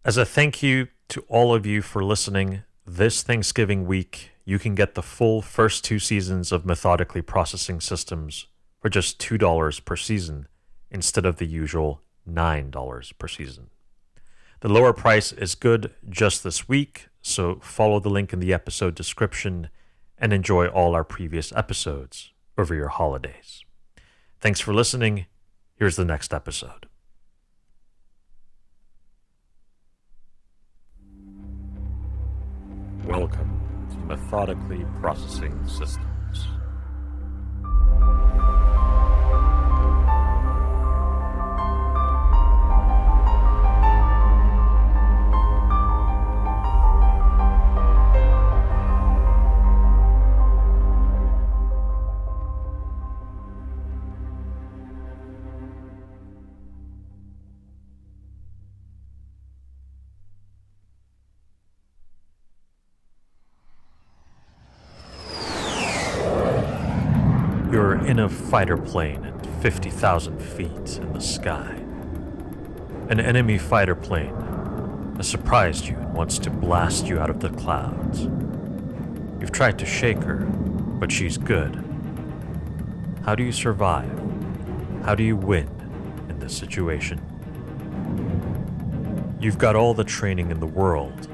As a thank you to all of you for listening, this Thanksgiving week, you can get the full first two seasons of Methodically Processing Systems for just $2 per season instead of the usual $9 per season. The lower price is good just this week, so follow the link in the episode description and enjoy all our previous episodes over your holidays. Thanks for listening. Here's the next episode. Welcome to Methodically Processing Systems. You're in a fighter plane at 50,000 feet in the sky. An enemy fighter plane has surprised you and wants to blast you out of the clouds. You've tried to shake her, but she's good. How do you survive? How do you win in this situation? You've got all the training in the world.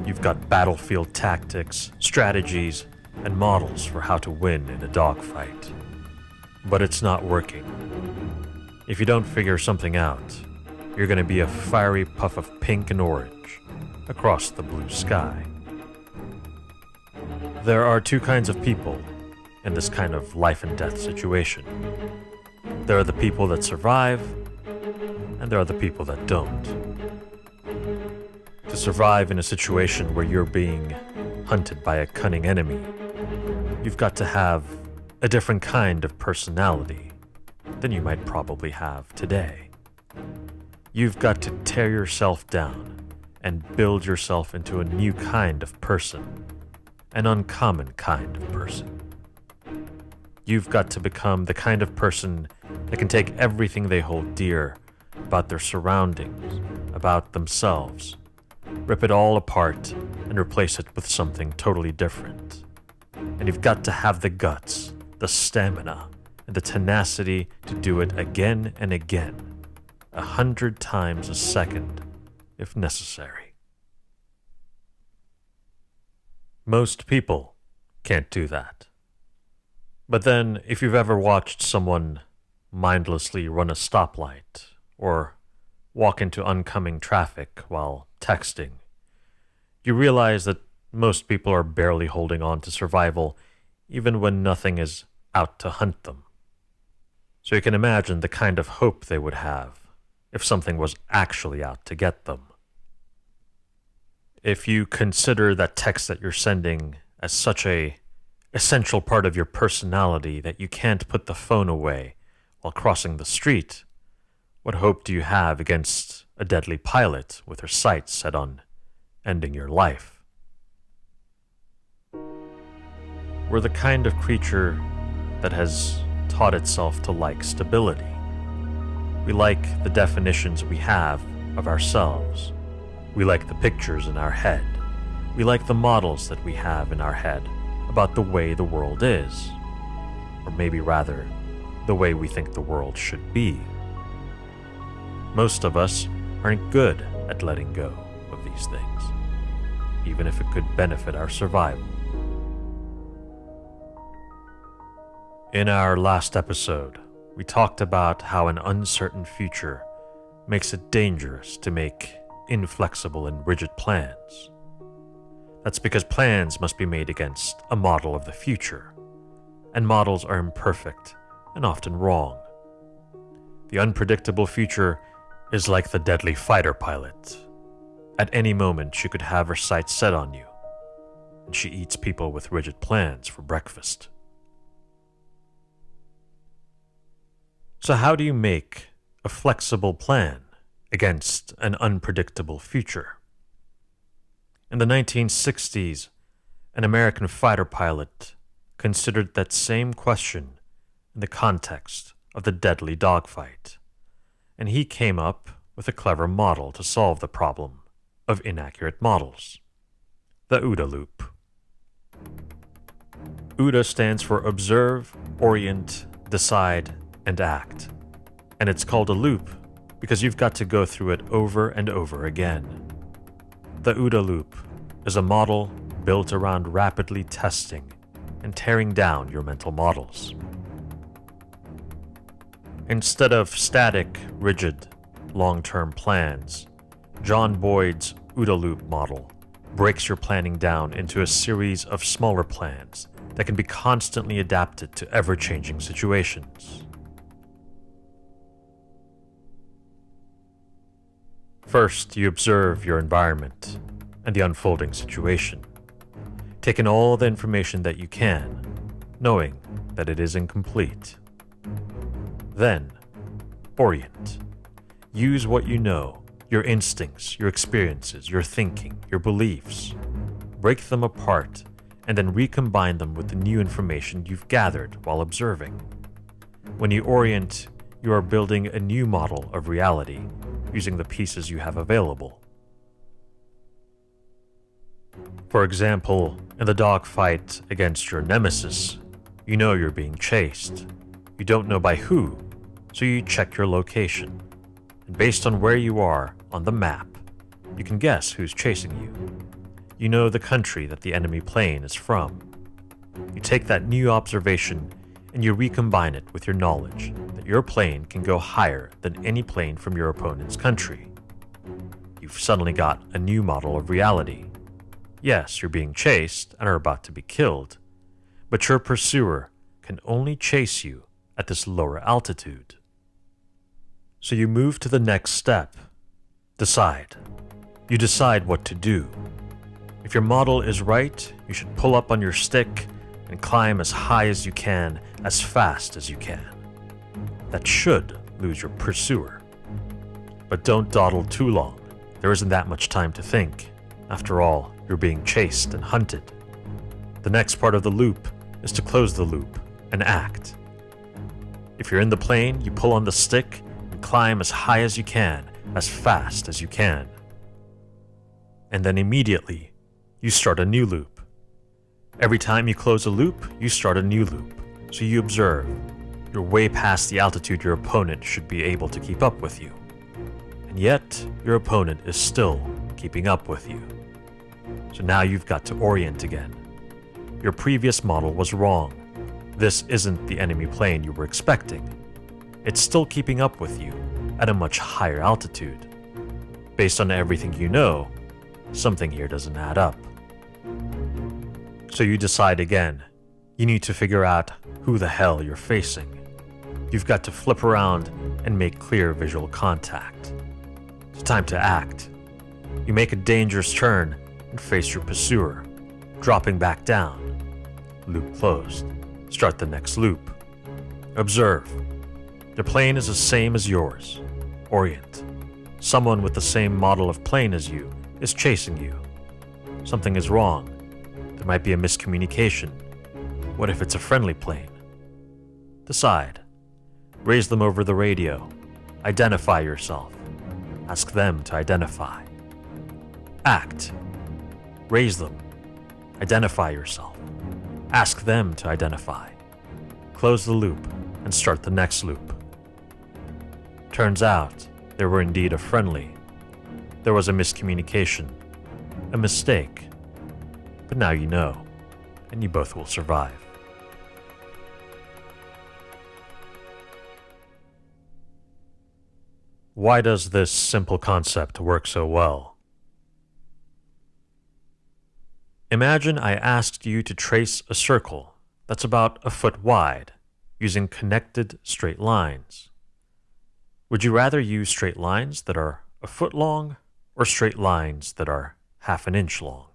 You've got battlefield tactics, strategies, and models for how to win in a dogfight. But it's not working. If you don't figure something out, you're going to be a fiery puff of pink and orange across the blue sky. There are two kinds of people in this kind of life and death situation. There are the people that survive, and there are the people that don't. To survive in a situation where you're being hunted by a cunning enemy, you've got to have a different kind of personality than you might probably have today. You've got to tear yourself down and build yourself into a new kind of person, an uncommon kind of person. You've got to become the kind of person that can take everything they hold dear about their surroundings, about themselves, rip it all apart and replace it with something totally different. And you've got to have the guts, the stamina, and the tenacity to do it again and again, 100 times a second, if necessary. Most people can't do that. But then, if you've ever watched someone mindlessly run a stoplight, or walk into oncoming traffic while texting, you realize that most people are barely holding on to survival even when nothing is out to hunt them. So you can imagine the kind of hope they would have if something was actually out to get them. If you consider that text that you're sending as such a essential part of your personality that you can't put the phone away while crossing the street, what hope do you have against a deadly pilot with her sights set on ending your life? We're the kind of creature that has taught itself to like stability. We like the definitions we have of ourselves. We like the pictures in our head. We like the models that we have in our head about the way the world is. Or maybe rather, the way we think the world should be. Most of us aren't good at letting go of these things, even if it could benefit our survival. In our last episode, we talked about how an uncertain future makes it dangerous to make inflexible and rigid plans. That's because plans must be made against a model of the future, and models are imperfect and often wrong. The unpredictable future is like the deadly fighter pilot. At any moment, she could have her sights set on you, and she eats people with rigid plans for breakfast. So how do you make a flexible plan against an unpredictable future? In the 1960s, an American fighter pilot considered that same question in the context of the deadly dogfight, and he came up with a clever model to solve the problem of inaccurate models, the OODA loop. OODA stands for Observe, Orient, Decide, and Act. And it's called a loop because you've got to go through it over and over again. The OODA loop is a model built around rapidly testing and tearing down your mental models. Instead of static, rigid, long-term plans, John Boyd's OODA loop model breaks your planning down into a series of smaller plans that can be constantly adapted to ever-changing situations. First, you observe your environment and the unfolding situation, take in all the information that you can, knowing that it is incomplete. Then, orient. Use what you know, your instincts, your experiences, your thinking, your beliefs. Break them apart and then recombine them with the new information you've gathered while observing. When you orient, you are building a new model of reality using the pieces you have available. For example, in the dogfight against your nemesis, you know you're being chased. You don't know by who, so you check your location. And based on where you are on the map, you can guess who's chasing you. You know the country that the enemy plane is from. You take that new observation and you recombine it with your knowledge that your plane can go higher than any plane from your opponent's country. You've suddenly got a new model of reality. Yes, you're being chased and are about to be killed, but your pursuer can only chase you at this lower altitude. So you move to the next step. Decide. You decide what to do. If your model is right, you should pull up on your stick and climb as high as you can, as fast as you can. That should lose your pursuer. But don't dawdle too long. There isn't that much time to think. After all, you're being chased and hunted. The next part of the loop is to close the loop and act. If you're in the plane, you pull on the stick and climb as high as you can, as fast as you can. And then immediately, you start a new loop. Every time you close a loop, you start a new loop. So you observe. You're way past the altitude your opponent should be able to keep up with you. And yet, your opponent is still keeping up with you. So now you've got to orient again. Your previous model was wrong. This isn't the enemy plane you were expecting. It's still keeping up with you at a much higher altitude. Based on everything you know, something here doesn't add up. So you decide again. You need to figure out who the hell you're facing. You've got to flip around and make clear visual contact. It's time to act. You make a dangerous turn and face your pursuer, dropping back down. Loop closed. Start the next loop. Observe. The plane is the same as yours. Orient. Someone with the same model of plane as you is chasing you. Something is wrong. There might be a miscommunication. What if it's a friendly plane? Decide. Raise them over the radio. Identify yourself. Ask them to identify. Act. Raise them. Identify yourself. Ask them to identify. Close the loop and start the next loop. Turns out, they were indeed a friendly. There was a miscommunication, a mistake. But now you know, and you both will survive. Why does this simple concept work so well? Imagine I asked you to trace a circle that's about a foot wide using connected straight lines. Would you rather use straight lines that are a foot long or straight lines that are half an inch long?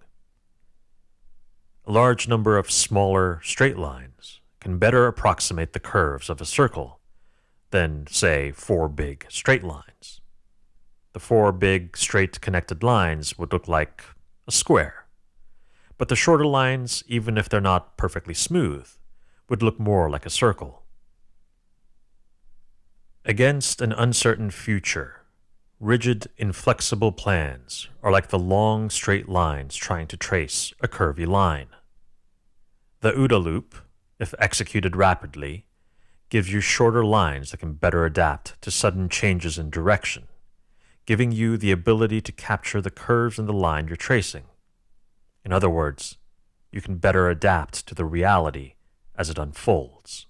A large number of smaller straight lines can better approximate the curves of a circle than, say, 4 big straight lines. The 4 big straight connected lines would look like a square, but the shorter lines, even if they're not perfectly smooth, would look more like a circle. Against an uncertain future, Rigid, inflexible plans are like the long, straight lines trying to trace a curvy line. The OODA loop, if executed rapidly, gives you shorter lines that can better adapt to sudden changes in direction, giving you the ability to capture the curves in the line you're tracing. In other words, you can better adapt to the reality as it unfolds.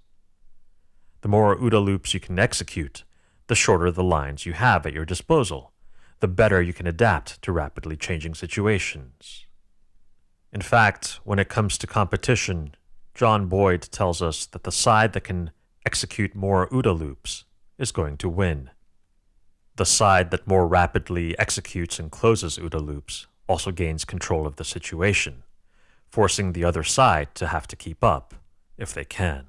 The more OODA loops you can execute, the shorter the lines you have at your disposal, the better you can adapt to rapidly changing situations. In fact, when it comes to competition, John Boyd tells us that the side that can execute more OODA loops is going to win. The side that more rapidly executes and closes OODA loops also gains control of the situation, forcing the other side to have to keep up, if they can.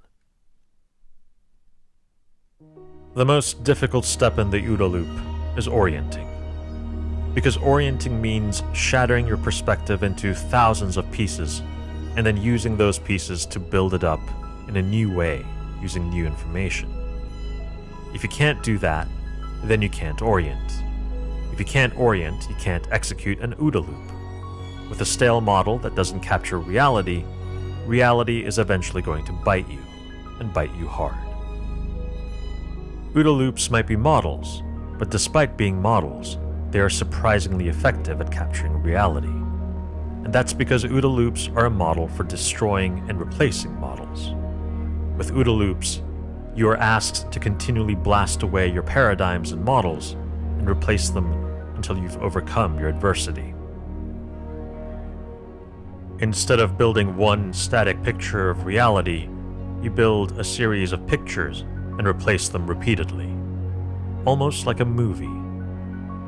The most difficult step in the OODA loop is orienting, because orienting means shattering your perspective into thousands of pieces and then using those pieces to build it up in a new way using new information. If you can't do that, then you can't orient. If you can't orient, you can't execute an OODA loop. With a stale model that doesn't capture reality, reality is eventually going to bite you, and bite you hard. OODA loops might be models, but despite being models, they are surprisingly effective at capturing reality. And that's because OODA loops are a model for destroying and replacing models. With OODA loops, you are asked to continually blast away your paradigms and models and replace them until you've overcome your adversity. Instead of building one static picture of reality, you build a series of pictures and replace them repeatedly, almost like a movie.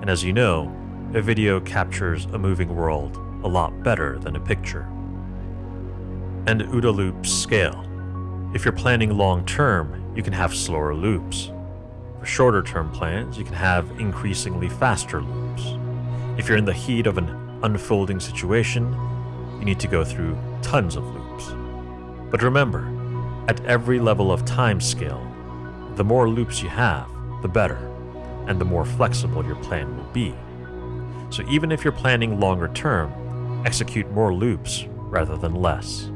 And as you know, a video captures a moving world a lot better than a picture. And OODA loops scale. If you're planning long-term, you can have slower loops. For shorter-term plans, you can have increasingly faster loops. If you're in the heat of an unfolding situation, you need to go through tons of loops. But remember, at every level of time scale, the more loops you have, the better, and the more flexible your plan will be. So even if you're planning longer term, execute more loops rather than less.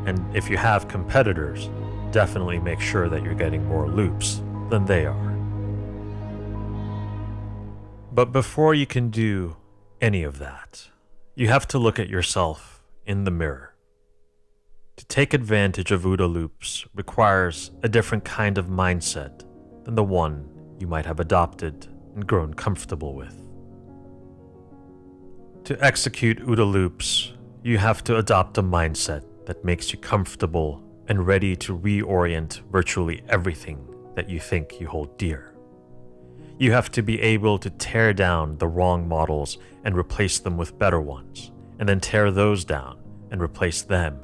And if you have competitors, definitely make sure that you're getting more loops than they are. But before you can do any of that, you have to look at yourself in the mirror. To take advantage of OODA loops requires a different kind of mindset than the one you might have adopted and grown comfortable with. To execute OODA loops, you have to adopt a mindset that makes you comfortable and ready to reorient virtually everything that you think you hold dear. You have to be able to tear down the wrong models and replace them with better ones, and then tear those down and replace them,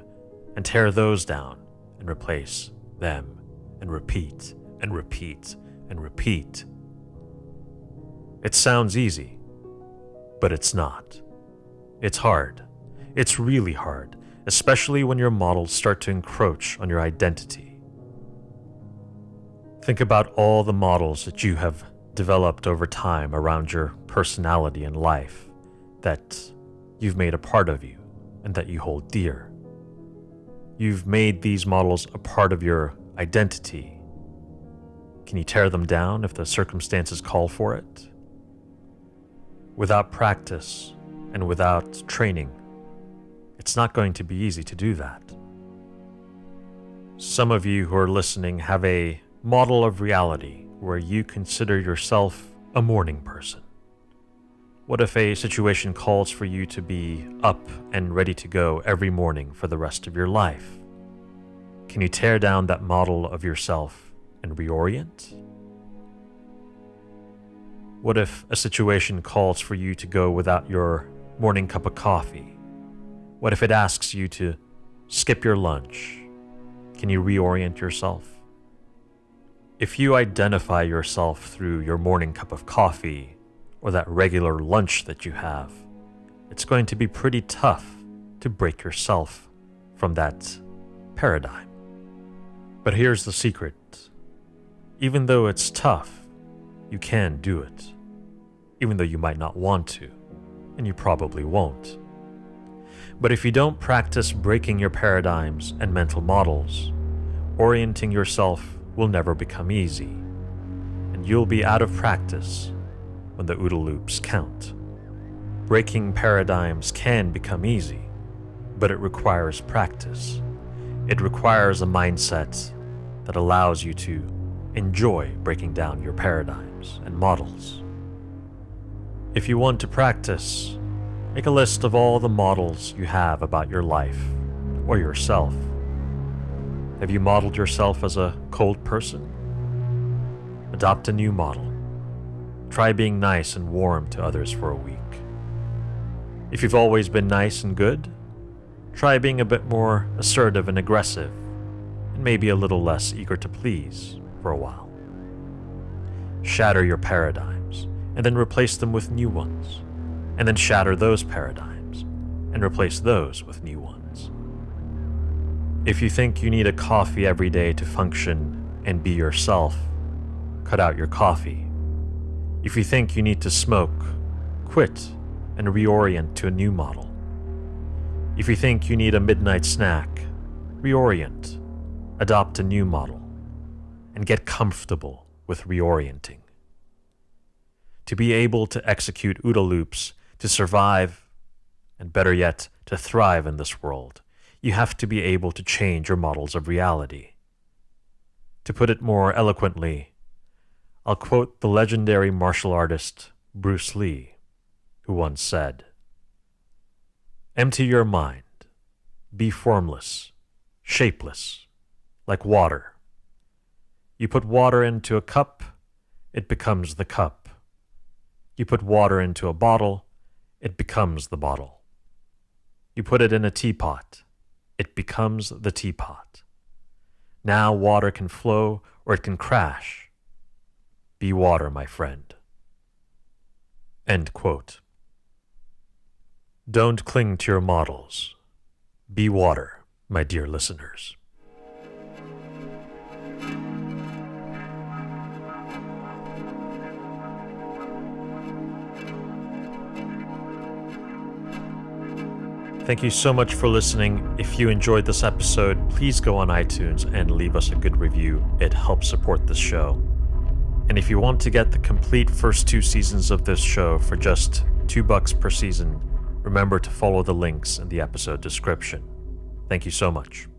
and tear those down and replace them, and repeat and repeat and repeat. It sounds easy, but it's not. It's hard. It's really hard, especially when your models start to encroach on your identity. Think about all the models that you have developed over time around your personality and life that you've made a part of you and that you hold dear. You've made these models a part of your identity. Can you tear them down if the circumstances call for it? Without practice and without training, it's not going to be easy to do that. Some of you who are listening have a model of reality where you consider yourself a morning person. What if a situation calls for you to be up and ready to go every morning for the rest of your life? Can you tear down that model of yourself and reorient? What if a situation calls for you to go without your morning cup of coffee? What if it asks you to skip your lunch? Can you reorient yourself? If you identify yourself through your morning cup of coffee or that regular lunch that you have, it's going to be pretty tough to break yourself from that paradigm. But here's the secret. Even though it's tough, you can do it. even though you might not want to, and you probably won't. But if you don't practice breaking your paradigms and mental models, orienting yourself will never become easy, and you'll be out of practice when the OODA loops count. Breaking paradigms can become easy, but it requires practice. It requires a mindset that allows you to enjoy breaking down your paradigms and models. If you want to practice, make a list of all the models you have about your life or yourself. Have you modeled yourself as a cold person? Adopt a new model. Try being nice and warm to others for a week. If you've always been nice and good, try being a bit more assertive and aggressive, and maybe a little less eager to please for a while. Shatter your paradigms, and then replace them with new ones, and then shatter those paradigms, and replace those with new ones. If you think you need a coffee every day to function and be yourself, cut out your coffee. If you think you need to smoke, quit and reorient to a new model. If you think you need a midnight snack, reorient, adopt a new model, and get comfortable with reorienting. To be able to execute OODA loops, to survive, and better yet, to thrive in this world, you have to be able to change your models of reality. To put it more eloquently, I'll quote the legendary martial artist Bruce Lee, who once said, "Empty your mind, be formless, shapeless, like water. You put water into a cup, it becomes the cup. You put water into a bottle, it becomes the bottle. You put it in a teapot, it becomes the teapot. Now water can flow or it can crash. Be water, my friend." End quote. Don't cling to your models. Be water, my dear listeners. Thank you so much for listening. If you enjoyed this episode, please go on iTunes and leave us a good review. It helps support this show. And if you want to get the complete first 2 seasons of this show for just $2 per season, remember to follow the links in the episode description. Thank you so much.